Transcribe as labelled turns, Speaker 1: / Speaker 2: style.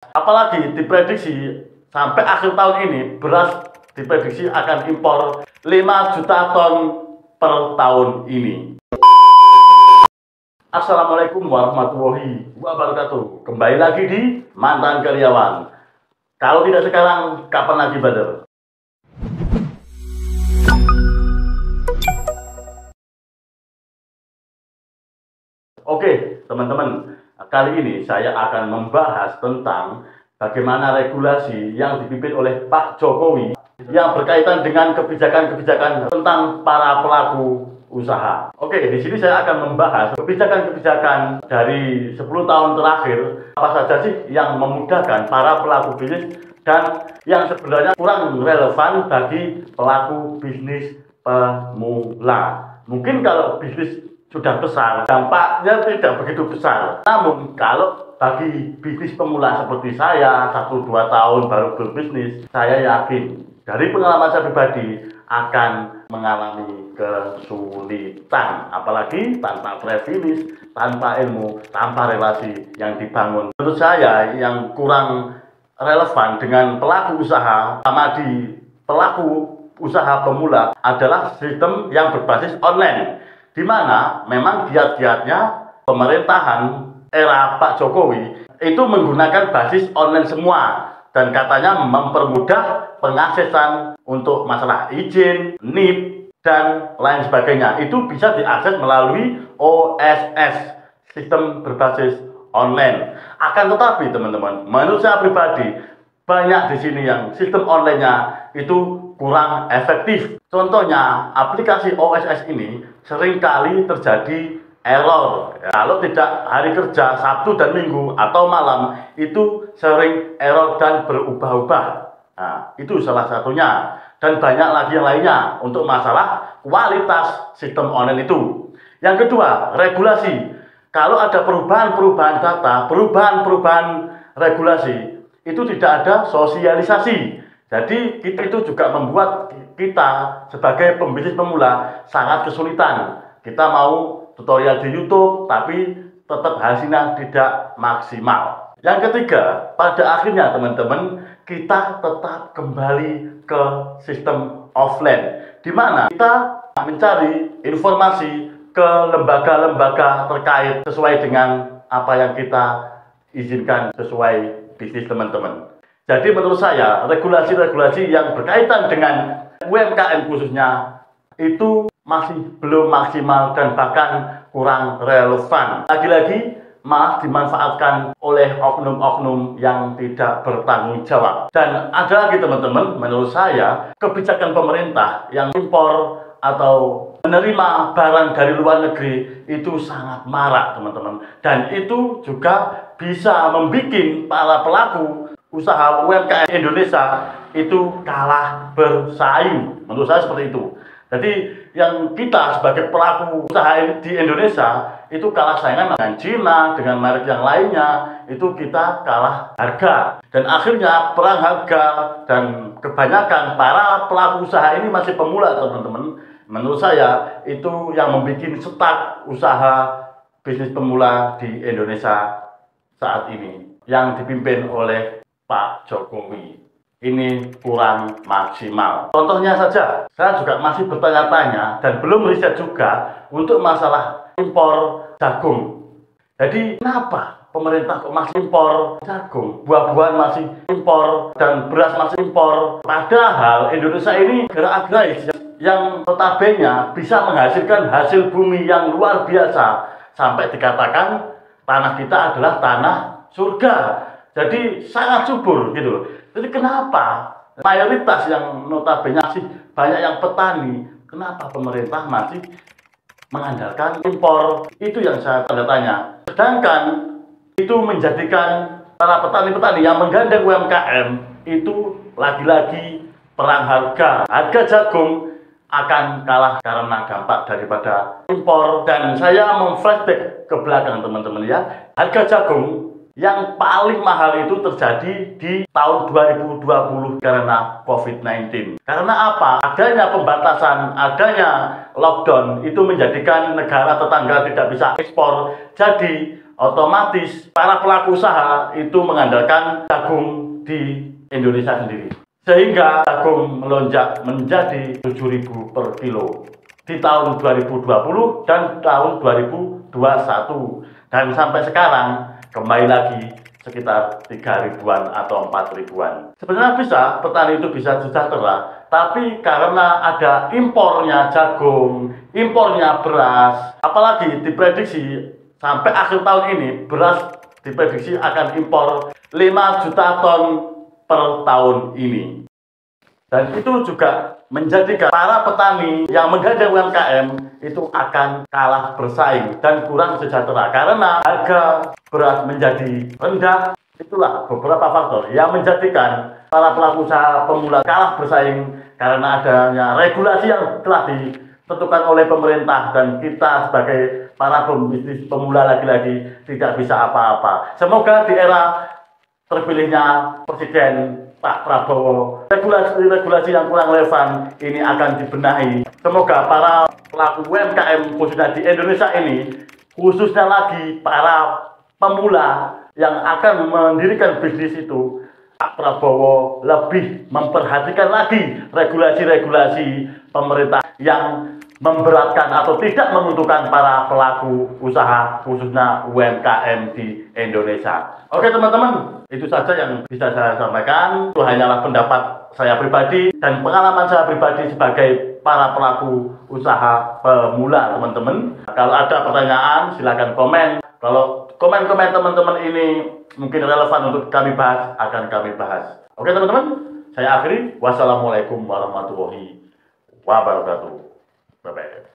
Speaker 1: Apalagi diprediksi sampai akhir tahun ini beras diprediksi akan impor 5 juta ton per tahun ini. Assalamualaikum warahmatullahi wabarakatuh. Kembali lagi di Mantan Karyawan. Kalau tidak sekarang, kapan lagi, brother? Oke, teman-teman. Kali ini saya akan membahas tentang bagaimana regulasi yang dipimpin oleh Pak Jokowi yang berkaitan dengan kebijakan-kebijakan tentang para pelaku usaha. Oke, di sini saya akan membahas kebijakan-kebijakan dari 10 tahun terakhir, apa saja sih yang memudahkan para pelaku bisnis dan yang sebenarnya kurang relevan bagi pelaku bisnis pemula. Mungkin kalau bisnis sudah besar, dampaknya tidak begitu besar. Namun kalau bagi bisnis pemula seperti saya, 1-2 tahun baru berbisnis, saya yakin dari pengalaman saya pribadi akan mengalami kesulitan. Apalagi tanpa privilege, tanpa ilmu, tanpa relasi yang dibangun. Menurut saya yang kurang relevan dengan pelaku usaha sama di pelaku usaha pemula adalah sistem yang berbasis online, di mana memang giat-giatnya pemerintahan era Pak Jokowi itu menggunakan basis online semua dan katanya mempermudah pengaksesan untuk masalah izin, NIP, dan lain sebagainya. Itu bisa diakses melalui OSS, sistem berbasis online. Akan tetapi teman-teman, menurut saya pribadi, banyak di sini yang sistem online-nya itu kurang efektif. Contohnya, aplikasi OSS ini seringkali terjadi error. Kalau tidak hari kerja, Sabtu dan Minggu atau malam, itu sering error dan berubah-ubah. Nah, itu salah satunya. Dan banyak lagi yang lainnya untuk masalah kualitas sistem online itu. Yang kedua, regulasi. Kalau ada perubahan-perubahan data, perubahan-perubahan regulasi, itu tidak ada sosialisasi. Jadi kita itu juga membuat kita sebagai pembisnis pemula sangat kesulitan. Kita mau tutorial di YouTube, tapi tetap hasilnya tidak maksimal. Yang ketiga, pada akhirnya teman-teman, kita tetap kembali ke sistem offline, di mana kita mencari informasi ke lembaga-lembaga terkait sesuai dengan apa yang kita izinkan sesuai bisnis teman-teman. Jadi menurut saya, regulasi-regulasi yang berkaitan dengan UMKM khususnya itu masih belum maksimal dan bahkan kurang relevan. Lagi-lagi malah dimanfaatkan oleh oknum-oknum yang tidak bertanggung jawab. Dan ada lagi teman-teman, menurut saya, kebijakan pemerintah yang impor atau menerima barang dari luar negeri itu sangat marak teman-teman. Dan itu juga bisa membuat para pelaku usaha UMKM Indonesia itu kalah bersaing. Menurut saya seperti itu. Jadi yang kita sebagai pelaku usaha di Indonesia itu kalah saingan dengan Cina, dengan merek yang lainnya, itu kita kalah harga. Dan akhirnya perang harga dan kebanyakan para pelaku usaha ini masih pemula teman-teman. Menurut saya itu yang membuat stuck usaha bisnis pemula di Indonesia saat ini yang dipimpin oleh Pak Jokowi. Ini kurang maksimal. Contohnya saja, saya juga masih bertanya-tanya dan belum riset juga untuk masalah impor jagung. Jadi kenapa pemerintah kok masih impor jagung, buah-buahan masih impor, dan beras masih impor? Padahal Indonesia ini negara agraris yang notabene bisa menghasilkan hasil bumi yang luar biasa. Sampai dikatakan tanah kita adalah tanah surga. Jadi sangat subur gitu. Jadi kenapa mayoritas yang notabene masih banyak yang petani, kenapa pemerintah masih mengandalkan impor? Itu yang saya tanda tanya. Sedangkan itu menjadikan para petani-petani yang menggandeng UMKM itu lagi-lagi perang harga. Harga jagung akan kalah karena dampak daripada impor. Dan saya memflashback ke belakang teman-teman ya. Harga jagung yang paling mahal itu terjadi di tahun 2020 karena COVID-19. Karena apa? Adanya pembatasan, adanya lockdown itu menjadikan negara tetangga tidak bisa ekspor. Jadi otomatis para pelaku usaha itu mengandalkan jagung di Indonesia sendiri. Sehingga jagung melonjak menjadi 7.000 per kilo di tahun 2020 dan tahun 2021. Dan sampai sekarang kembali lagi sekitar 3.000-an atau 4.000-an. Sebenarnya bisa, petani itu bisa sejahtera, tapi karena ada impornya jagung, impornya beras, apalagi diprediksi sampai akhir tahun ini beras diprediksi akan impor 5 juta ton per tahun ini. Dan itu juga menjadikan para petani yang menggandeng UMKM itu akan kalah bersaing dan kurang sejahtera karena harga beras menjadi rendah. Itulah beberapa faktor yang menjadikan para pelaku usaha pemula kalah bersaing karena adanya regulasi yang telah ditentukan oleh pemerintah, dan kita sebagai para pembisnis pemula lagi-lagi tidak bisa apa-apa. Semoga di era terpilihnya Presiden Pak Prabowo, regulasi yang kurang relevan ini akan dibenahi. Semoga para pelaku UMKM khususnya di Indonesia ini, khususnya lagi para pemula yang akan mendirikan bisnis itu, Pak Prabowo lebih memperhatikan lagi regulasi-regulasi pemerintah yang memberatkan atau tidak menguntungkan para pelaku usaha khususnya UMKM di Indonesia. Oke teman-teman, itu saja yang bisa saya sampaikan. Itu hanyalah pendapat saya pribadi dan pengalaman saya pribadi sebagai para pelaku usaha pemula teman-teman. Kalau ada pertanyaan silakan komen. Kalau komen-komen teman-teman ini mungkin relevan untuk kami bahas, akan kami bahas. Oke teman-teman, saya akhiri. Wassalamualaikum warahmatullahi wabarakatuh. Bye-bye.